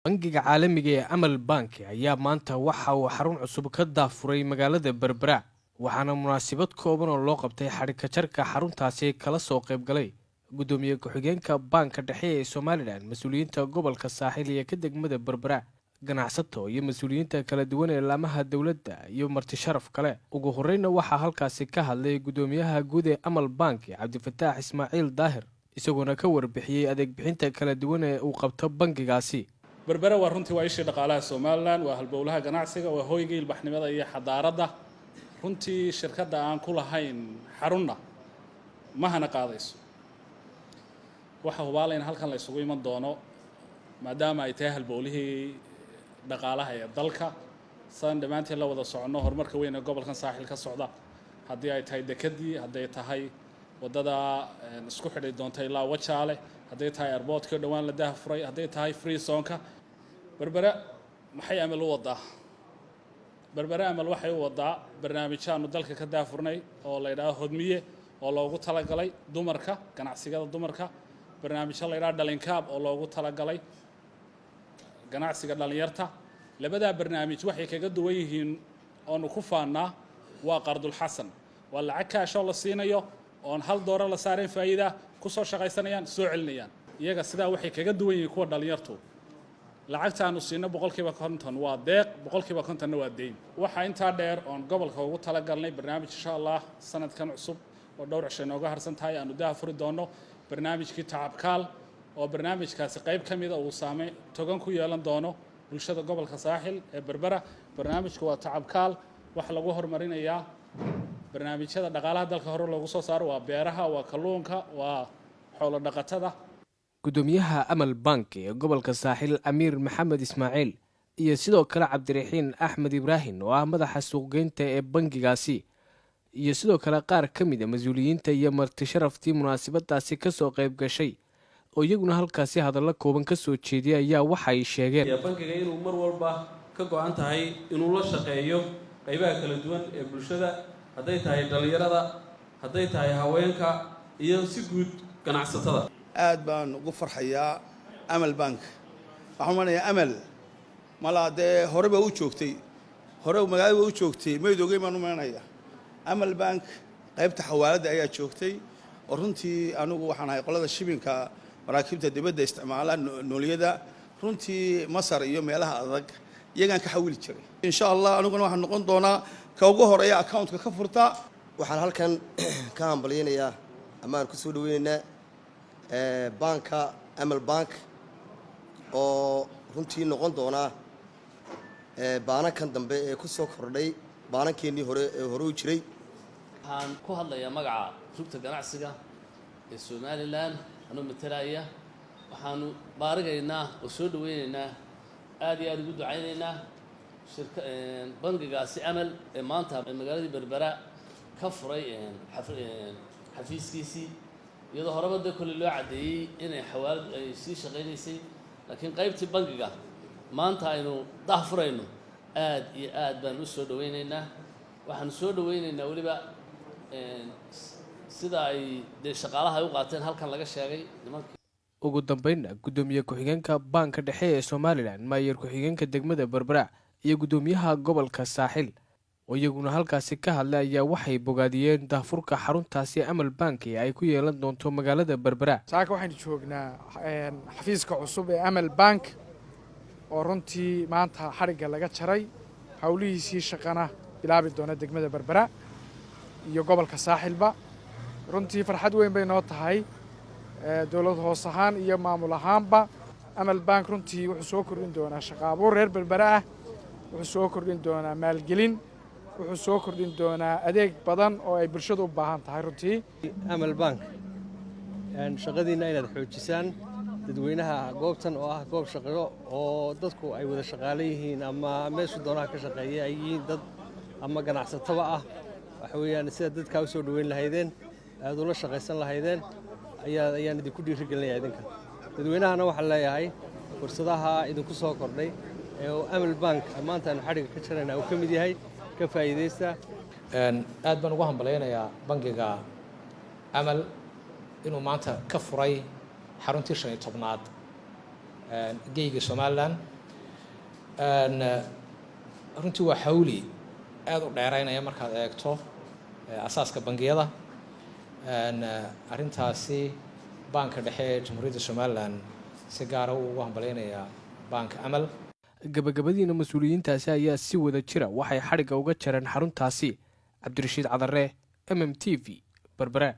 bangiga caalamiga ee Amal Bank ayaa maanta waxa uu xarun cusub ka daafuray magaalada Berbera waxaana munaasabad kooban oo loo qabtay xarika jarka xaruntaasi kala soo qayb galay gudoomiye ku-xigeenka banka dhexe ee Soomaaliland mas'uuliyiinta gobolka Saaxil iyo ka degmada Berbera ganacsato iyo mas'uuliyiinta kala duwan ee laamaha dawladda iyo marti sharaf kale ugu horreynna waxa halkaasi ka hadlay gudoomiyaha guud ee Amal Bank Cabdifataax Ismaaciil Daahir isagoo ka warbixiyay adeeg bixinta kala duwan ee uu qabto bangigaasi Berbera waa runtii waa ishii dhaqaalaha Soomaaliland waa halbowlaha ganacsiga waa hoyga ilbaxnimada iyo xadaaradda runtii shirkadda aan ku lahayn xarunna ma hana qaadayso waxa hubaalayn halkan la isugu iman doono maadaama ay tahay halbowlihii dhaqaalaha ee dalka san dhamaantii la wada socono horumarka weyn ee gobolkan Saaxil ka socda haddii ay tahay dekadii haddii tahay wadada isku xidhay doonta ilaa Wajaale haddii tahay airportka dhawaan la daafuray haddii tahay free zone-ka Berbera maxay amal u wadaa Berbera amal waxay u wadaa barnaamijyaanu dalka ka daafurnay oo la yiraahdo hodmiye oo loogu talagalay dumarka ganacsiga dumarka barnaamijyo la yiraahdo dhalinkaab oo loogu talagalay ganacsiga dhalinyarta labada barnaamij waxay kaga duwan yihiin oo ku faanaa waa qardul xasan waa lacag kaash oo la siinayo oo $1 la saareen faa'iido ku soo shaqaysanayaan soo celinayaan iyaga sidaa waxay kaga duwan yihiin kuwa dhalinyartu lacagtaanu siino 50% waa deeq 50% waa deyn waxa inta dheer oo gobolka ugu talagalnay barnaamij insha Allah sanadkan cusub oo dhowr cisho nooga harsan tahay aanu daafuri doono barnaamijkii tacabkaal oo barnaamijkaasi qayb kamid ah uu saamay togan ku yeelan doono bulshada gobolka Saaxil ee Berbera barnaamijku waa tacabkaal wax lagu horumarinayaa barnaamijyada dhaqaalaha dalka hore loogu soo saaro waa beeraha waa kalluunka waa xoolo dhaqatada gudoomiyaha Amal Bank ee gobolka Saaxil Amiir Maxamed Ismaaciil iyo sidoo kale Cabdiraxiin Axmed Ibraahin oo ah madaxa suuqgeynta ee bangigaasi iyo sidoo kale qaar kamid ah mas'uuliyiinta iyo marti sharaftii munaasabadaasi ka soo qayb gashay oo iyaguna halkaasi hadallo kooban ka soo jeediyay ayaa waxa ay sheegeen bangiga inuu mar walba ka go'an tahay inuu la shaqeeyo qaybaha kala duwan ee bulshada hadday tahay dhalinyarada hadday tahay haweenka iyo si guud ganacsatada aad baan ugu farxayaa Amal Bank waxaan wanayaa Amal malaade horeba u joogtay hore magaalada u joogtay meedoogay ma numanaya Amal Bank qaybta xawaalada ayaa joogtay oo runtii anigu waxaan ahay qolada shibinka maraakiibta dibadda isticmaala nooliyada runtii Masar iyo meelaha adag iyagaan ka xawili jiray insha Allah aniguna waxaan noqon doonaa ka ugu horeeya account-ka ka furta waxaan halkan ka hambalyeynaya amaan ku soo dhaweynaa banka Amal Bank oo runtii noqon doona baankan dambe ee ku soo kordhay baanankeenii hore u jiray waxaan ku hadlayaa magaca rugta ganacsiga ee Soomaaliland anoo matalaya waxaanu baarigaynaa oo soo dhaweynaynaa aad iyo aad ugu ducaynaynaa bangigaasi Amal ee maanta magaalada Berbera ka furay xafiiskiisii iyadoo horeba kale loo cadeeyay inay xawaalad ay sii shaqeynaysay laakiin qaybtii bangiga maanta aynu daafurayno aad iyo aad baan u soo dhaweynaynaa waxaan soo dhaweynaynaa waliba sida ay shaqaalaha u qaateen halkan laga sheegay ugu dambeynna gudoomiye ku-xigeenka banka dhexe ee Soomaaliland maayir ku-xigeenka degmada Berbera iyo gudoomiyaha gobolka Saaxil oo iyaguna halkaasi ka hadlay ayaa waxay bogaadiyeen daafurka xaruntaasi Amal Bank ee ay ku yeelan doonto magaalada Berbera saaka waxaan joognaa xafiiska cusub ee Amal Bank oo runtii maanta xariga laga jaray hawlihiisii shaqana bilaabi doona degmada Berbera iyo gobolka Saaxilba runtii farxad weyn bay noo tahay dawlad hoos ahaan iyo maamul ahaanba Amal Bank runtii wuxuu soo kordhin doonaa shaqo abuur reer Berbera ah wuxuu soo kordhin doonaa maalgelin wuxuu soo kordhin doonaa adeeg badan oo ay bulshadu u baahan tahay runtii Amal Bank shaqadiina inaad xoojisaan dadweynaha goobtan oo ah goob shaqo oo dadku ay wada shaqaale yihiin ama meesha doonaha ka shaqeeya ay yihiin dad ama ganacsatada ah waxa weeyaan sida dadka u soo dhaweyn lahaydeen aad ula shaqaysan lahaydeen ayaan idinku dhiirigelinayaa idinka dadweynahana waxaan leeyahay fursadaha idinku soo kordhay ee Amal Bank maanta aan xariga ka jirnaa oo kamid yahay ka faa'iideysta aad baan ugu hambaleynayaa bangiga Amal inuu maanta ka furay xaruntii 15aad geeyga Soomaaliland runtii waa xawli aad u dheeraynaya markaad eegto asaaska bangiyada arrintaasi banka dhexe ee jamhuuriyadda somalilan si gaara uu ugu hambalyaynayaa banka amal. gabagabadiina mas-uuliyiintaasi ayaa si wada jira waxay xadhigga uga jareen xaruntaasi. cabdirashiid cadare, MM TV, Berbera.